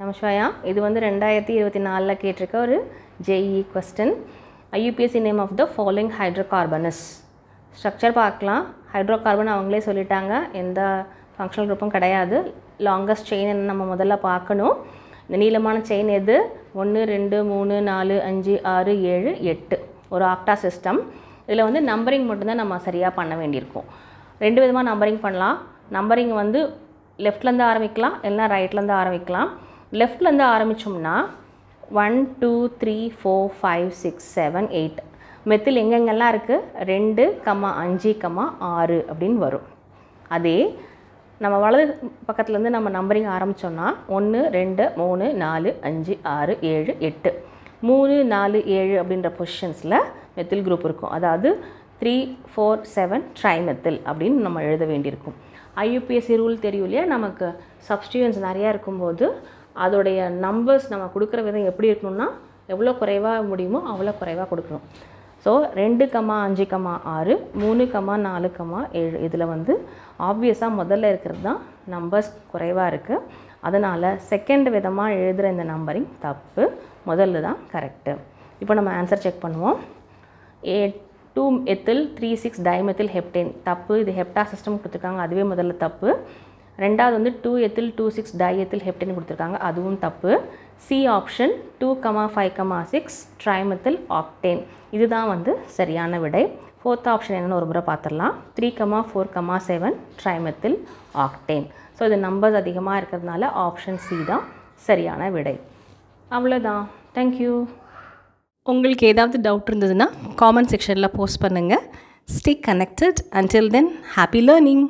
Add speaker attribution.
Speaker 1: நமஸ்காரம். இது வந்து 2024 கேட்டிருக்க ஒரு JEE question. IUPAC name of the following hydrocarbon is. Structure பார்க்கலாம். ஹைட்ரோகார்பன் அவங்களே சொல்லிட்டாங்க, எந்த ஃபங்க்ஷனல் குரூப்பும் கிடையாது. லாங்கஸ்ட் செயின் நம்ம முதல்ல பார்க்கணும். இந்த நீளமான செயின் எது? 1 2 3 4 5 6 7 8 ஒரு ஆக்டா சிஸ்டம். இதில் வந்து நம்பரிங் மட்டும்தான் நம்ம சரியாக பண்ண வேண்டியிருக்கும். ரெண்டு விதமாக நம்பரிங் பண்ணலாம். நம்பரிங் வந்து லெஃப்ட்லேருந்து ஆரம்பிக்கலாம், இல்லைனா ரைட்லேருந்து ஆரம்பிக்கலாம். லெஃப்ட்லேருந்து ஆரம்பித்தோம்னா 1 2 3 4 5 6 7 8 மெத்தில் எங்கெங்கெல்லாம் இருக்குது? 2, 5, 6 அப்படின்னு வரும். அதே நம்ம வலது பக்கத்துலேருந்து நம்ம நம்பரிங் ஆரம்பித்தோம்னா 1 2 3 4 5 6 7 8 3 4 7 அப்படின்ற பொசிஷன்ஸில் மெத்தில் குரூப் இருக்கும். அதாவது 3 4 7 ட்ரைமெத்தில் அப்படின்னு நம்ம எழுத வேண்டியிருக்கும். IUPAC ரூல் தெரியும் இல்லையா, நமக்கு சப்ஸ்டியூயன்ஸ் நிறையா இருக்கும்போது அதோடைய நம்பர்ஸ் நம்ம கொடுக்குற விதம் எப்படி இருக்கணும்னா, எவ்வளோ குறைவாக முடியுமோ அவ்வளோ குறைவாக கொடுக்கணும். ஸோ 2, 5, 6 3, 4, 7 இதில் வந்து ஆப்வியஸாக முதல்ல இருக்கிறது தான் நம்பர்ஸ் குறைவாக இருக்குது. அதனால் செகண்ட் விதமாக எழுதுகிற இந்த நம்பரிங் தப்பு, முதல்ல தான் கரெக்டு. இப்போ நம்ம ஆன்சர் செக் பண்ணுவோம். 2 எத்தில் 3 6 டைமெத்தில் ஹெப்டேன் தப்பு. இது ஹெப்டா சிஸ்டம் கொடுத்துருக்காங்க, அதுவே முதல்ல தப்பு. ரெண்டாவது வந்து 2 எத்தில் 2 6 டைஎத்தில் ஹெப்டேன் கொடுத்துருக்காங்க, அதுவும் தப்பு. சி ஆப்ஷன் 2, 5, 6 ட்ரைமெத்தில் ஆக்டேன் இதுதான் வந்து சரியான விடை. ஃபோர்த் ஆப்ஷன் என்னென்னு ஒரு முறை பார்த்துடலாம். 3, 4, 7 ட்ரைமெத்தில் ஆக்டேன். ஸோ இது நம்பர்ஸ் அதிகமாக இருக்கிறதுனால ஆப்ஷன் சி தான் சரியான விடை. அவ்வளோதான். தேங்க்யூ. உங்களுக்கு ஏதாவது டவுட் இருந்ததுன்னா காமெண்ட் செக்ஷனில் போஸ்ட் பண்ணுங்கள். Stay connected. Until then, happy learning.